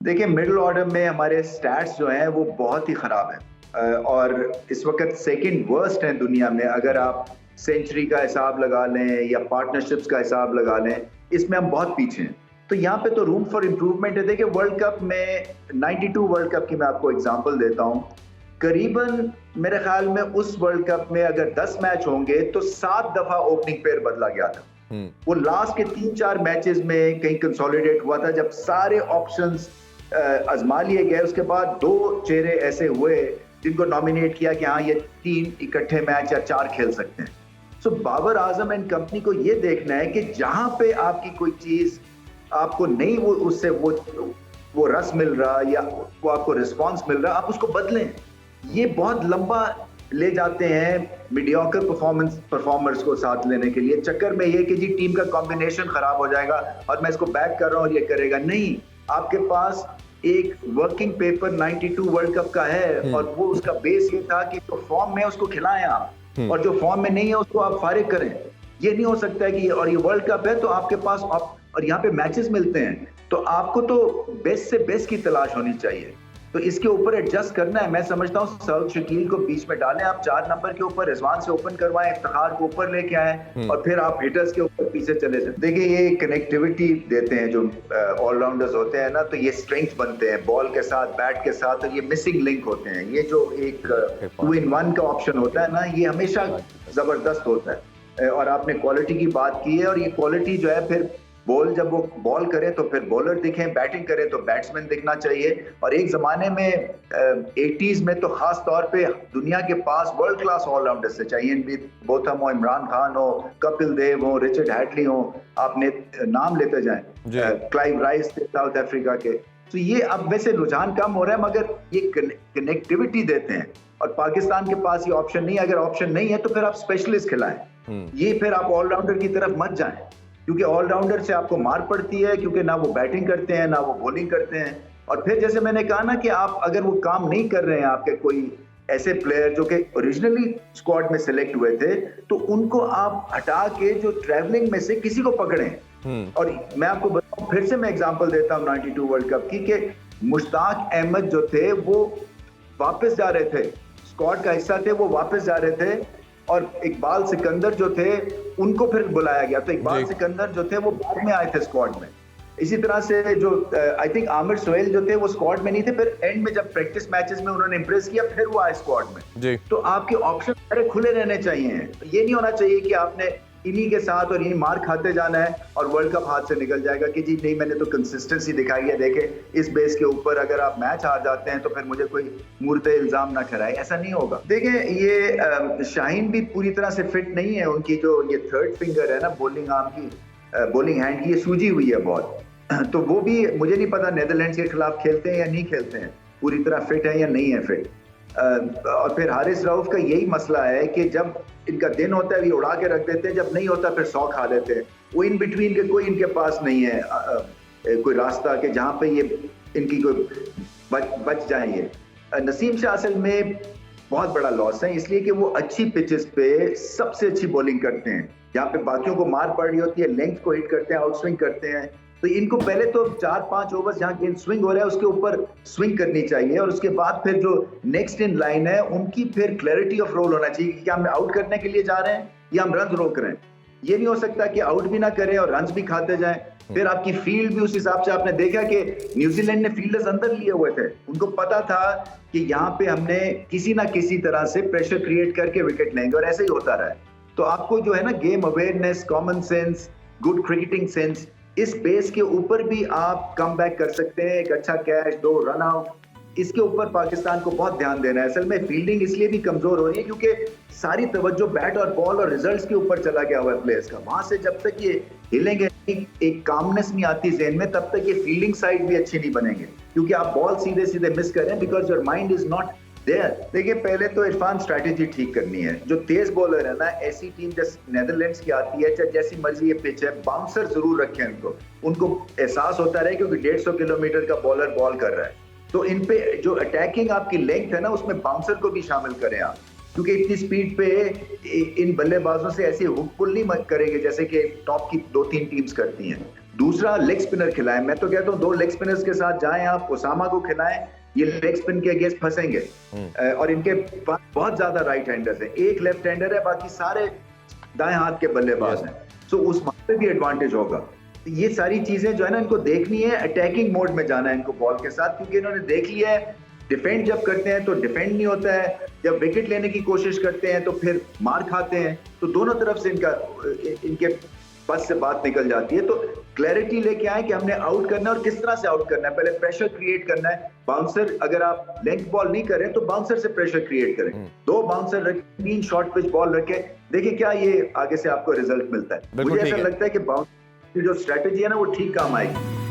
देखिए, middle order में हमारे स्टैट्स जो हैं वो बहुत ही ख़राब हैं और इस वक़्त सेकंड वर्स्ट हैं दुनिया में। अगर आप सेंचुरी का हिसाब लगा लें या पार्टनरशिप्स का हिसाब लगा लें, इसमें हम बहुत पीछे हैं। तो यहाँ पे तो रूम फॉर इम्प्रूवमेंट है। देखिए, वर्ल्ड कप में 92 वर्ल्ड कप की मैं आपको एग्ज़ाम्पल देता हूँ। करीबन मेरे ख़्याल में उस वर्ल्ड कप में अगर 10 मैच होंगे तो 7 दफ़ा ओपनिंग पेयर बदला गया था। वो लास्ट के 3-4 मैचेस में कहीं कंसोलिडेट हुआ था जब सारे ऑप्शंस आजमा लिए गए। उसके बाद 2 चेहरे ऐसे हुए जिनको नॉमिनेट किया कि हाँ, ये 3 इकट्ठे मैच या 4 खेल सकते हैं। सो बाबर आजम एंड कंपनी को ये देखना है कि जहां पे आपकी कोई चीज आपको नहीं वो उससे वो रस मिल रहा या वो आपको रिस्पांस मिल रहा, आप उसको बदलें। ये बहुत लंबा ले जाते हैं मीडियोकर परफॉर्मर्स को साथ लेने के लिए, चक्कर में ये कि जी टीम का कॉम्बिनेशन खराब हो जाएगा और मैं इसको बैक कर रहा हूँ और ये करेगा नहीं। आपके पास एक वर्किंग पेपर 92 वर्ल्ड कप का है और वो उसका बेस ये था कि जो फॉर्म में उसको खिलाएं आप और जो फॉर्म में नहीं है उसको आप फारिग करें। ये नहीं हो सकता है कि और ये वर्ल्ड कप है तो आपके पास और यहाँ पे मैचेस मिलते हैं तो आपको तो बेस्ट से बेस्ट की तलाश होनी चाहिए। तो इसके ऊपर एडजस्ट करना है। मैं समझता हूँ सऊद शकील को बीच में डालें, आप 4 नंबर के ऊपर रिजवान से ओपन करवाएं, इफ्तिखार को ऊपर लेके आए और फिर आप हिटर्स के ऊपर पीछे चले जाए। देखिए, ये कनेक्टिविटी देते हैं जो ऑलराउंडर्स होते हैं ना, तो ये स्ट्रेंथ बनते हैं बॉल के साथ, बैट के साथ, और ये मिसिंग लिंक होते हैं। ये जो एक 2-in-1 का ऑप्शन होता है ना, ये हमेशा जबरदस्त होता है। और आपने क्वालिटी की बात की है और ये क्वालिटी जो है फिर जब वो बॉल करे तो फिर बॉलर दिखें, बैटिंग करे तो बैट्समैन दिखना चाहिए। और एक जमाने में 80s में तो खास तौर पे दुनिया के पास वर्ल्ड क्लास ऑलराउंडर्स से चाहिए, बोथम हो, इमरान खान हो, कपिल देव हो, रिचर्ड हैडली हो, आपने नाम लेते जाएं, क्लाइव राइस थे साउथ अफ्रीका के। तो ये अब वैसे रुझान कम हो रहा है मगर ये कनेक्टिविटी देते हैं और पाकिस्तान के पास ये ऑप्शन नहीं है। अगर ऑप्शन नहीं है तो फिर आप स्पेशलिस्ट खिलाएं, ये फिर आप ऑलराउंडर की तरफ मत जाएं, क्योंकि ऑलराउंडर से आपको मार पड़ती है, क्योंकि ना वो बैटिंग करते हैं ना वो बॉलिंग करते हैं। और फिर जैसे मैंने कहा ना कि आप अगर वो काम नहीं कर रहे हैं, आपके कोई ऐसे प्लेयर जो कि ओरिजिनली स्क्वाड में सिलेक्ट हुए थे, तो उनको आप हटा के जो ट्रैवलिंग में से किसी को पकड़ें। और मैं आपको बताऊं, फिर से मैं एग्जांपल देता हूं 92 वर्ल्ड कप की, कि मुश्ताक अहमद जो थे वो वापस जा रहे थे, स्क्वाड का हिस्सा थे, वो वापस जा रहे थे और इकबाल सिकंदर जो थे उनको फिर बुलाया गया। तो इकबाल सिकंदर जो थे वो बाद में आए थे स्क्वाड में। इसी तरह से जो आई थिंक आमिर सोहेल जो थे वो स्क्वाड में नहीं थे, फिर एंड में जब प्रैक्टिस मैचेस में उन्होंने इंप्रेस किया फिर वो आए स्क्वाड में। तो आपके ऑप्शन सारे खुले रहने चाहिए। तो ये नहीं होना चाहिए कि आपने इन्हीं के साथ और इन्हीं मार खाते जाना है और वर्ल्ड कप हाथ से निकल जाएगा कि जी नहीं, मैंने तो कंसिस्टेंसी दिखाई है, देखे इस बेस के ऊपर अगर आप मैच हार जाते हैं तो फिर मुझे कोई मूर्ते इल्जाम ना ठहराए। ऐसा नहीं होगा। देखिए, ये शाहीन भी पूरी तरह से फिट नहीं है। उनकी जो ये थर्ड फिंगर है ना बॉलिंग आर्म की, बॉलिंग हैंड की, ये सूजी हुई है बहुत। तो वो भी मुझे नहीं पता नीदरलैंड्स के खिलाफ खेलते हैं या नहीं खेलते हैं, पूरी तरह फिट है या नहीं है फिट। और फिर हारिस रऊफ का यही मसला है कि जब इनका दिन होता है ये उड़ा के रख देते हैं, जब नहीं होता फिर 100 खा लेते हैं। वो इन बिटवीन के कोई इनके पास नहीं है कोई रास्ता कि जहाँ पे ये इनकी कोई बच जाए। ये नसीम शाह असल में बहुत बड़ा लॉस है, इसलिए कि वो अच्छी पिचेस पे सबसे अच्छी बॉलिंग करते हैं, जहाँ पे बाकियों को मार पड़ रही होती है, लेंथ को हिट करते हैं, आउट स्विंग करते हैं। तो इनको पहले तो 4-5 ओवर्स जहां गेंद स्विंग हो रहा है उसके ऊपर स्विंग करनी चाहिए और उसके बाद फिर जो नेक्स्ट इन लाइन है उनकी फिर क्लैरिटी ऑफ रोल होना चाहिए कि क्या हम आउट करने के लिए जा रहे हैं या हम रन रोक रहे हैं। ये नहीं हो सकता कि आउट भी ना करें और रन भी खाते जाएं। फिर आपकी फील्ड भी उस हिसाब से, आपने देखा कि न्यूजीलैंड ने फील्डर्स अंदर लिए हुए थे, उनको पता था कि यहाँ पे हमने किसी ना किसी तरह से प्रेशर क्रिएट करके विकेट लेंगे और ऐसे ही होता रहा है। तो आपको जो है ना game awareness, common sense, good cricketing sense, इस बेस के ऊपर भी आप कम बैक कर सकते हैं। एक अच्छा कैच, 2 रन आउट, इसके ऊपर पाकिस्तान को बहुत ध्यान देना है। असल में फील्डिंग इसलिए भी कमजोर हो रही है क्योंकि सारी तवज्जो बैट और बॉल और रिजल्ट्स के ऊपर चला गया हुआ है प्लेयर्स का। वहां से जब तक ये हिलेंगे, एक कामनेस नहीं आती ज़हन में, तब तक ये फील्डिंग साइड भी अच्छी नहीं बनेंगे, क्योंकि आप बॉल सीधे सीधे मिस कर रहे हैं because your mind is not there. देखिए, पहले तो इरफान स्ट्रैटेजी ठीक करनी है। जो तेज बॉलर है ना, ऐसी टीम जैसे नेदरलैंड्स की आती है, चाहे जैसी मर्जी ये पिच है, बाउंसर जरूर रखें उनको एहसास होता रहे क्योंकि 150 किलोमीटर का बॉलर बॉल कर रहा है। तो इन पे जो अटैकिंग आपकी लेंथ है ना, उसमें बाउंसर को भी शामिल करें आप, क्योंकि इतनी स्पीड पे इन बल्लेबाजों से ऐसे हुक पुल नहीं करेंगे जैसे कि टॉप की 2-3 टीम्स करती हैं। दूसरा लेग स्पिनर खिलाएं। मैं तो कहता हूँ 2 लेग स्पिनर्स के साथ जाएं आप, ओसामा को खिलाएं, ये लेग स्पिन के अगेंस्ट फंसेंगे। और इनके पास बहुत ज्यादा राइट हैंडर्स हैं, एक लेफ्ट हैंडर है, बाकी सारे दाएं हाथ के बल्लेबाज हैं, सो उस पे भी एडवांटेज होगा। ये सारी चीजें जो है ना इनको देखनी है, अटैकिंग मोड में जाना है इनको बॉल के साथ, क्योंकि इन्होंने देख लिया है डिफेंड जब करते हैं तो डिफेंड नहीं होता है, जब विकेट लेने की कोशिश करते हैं तो फिर मार खाते हैं। तो दोनों तरफ से इनके बस से बात निकल जाती है। तो क्लैरिटी लेके आए कि हमने आउट करना है और किस तरह से आउट करना है। पहले प्रेशर क्रिएट करना है, बाउंसर अगर आप लेंथ बॉल नहीं करें तो बाउंसर से प्रेशर क्रिएट करें, 2 बाउंसर रखें, 3 शॉर्ट पिच बॉल रखें, देखिए क्या ये आगे से आपको रिजल्ट मिलता है। मुझे ऐसा लगता है कि बाउंसर की जो स्ट्रेटेजी है ना वो ठीक काम आएगी।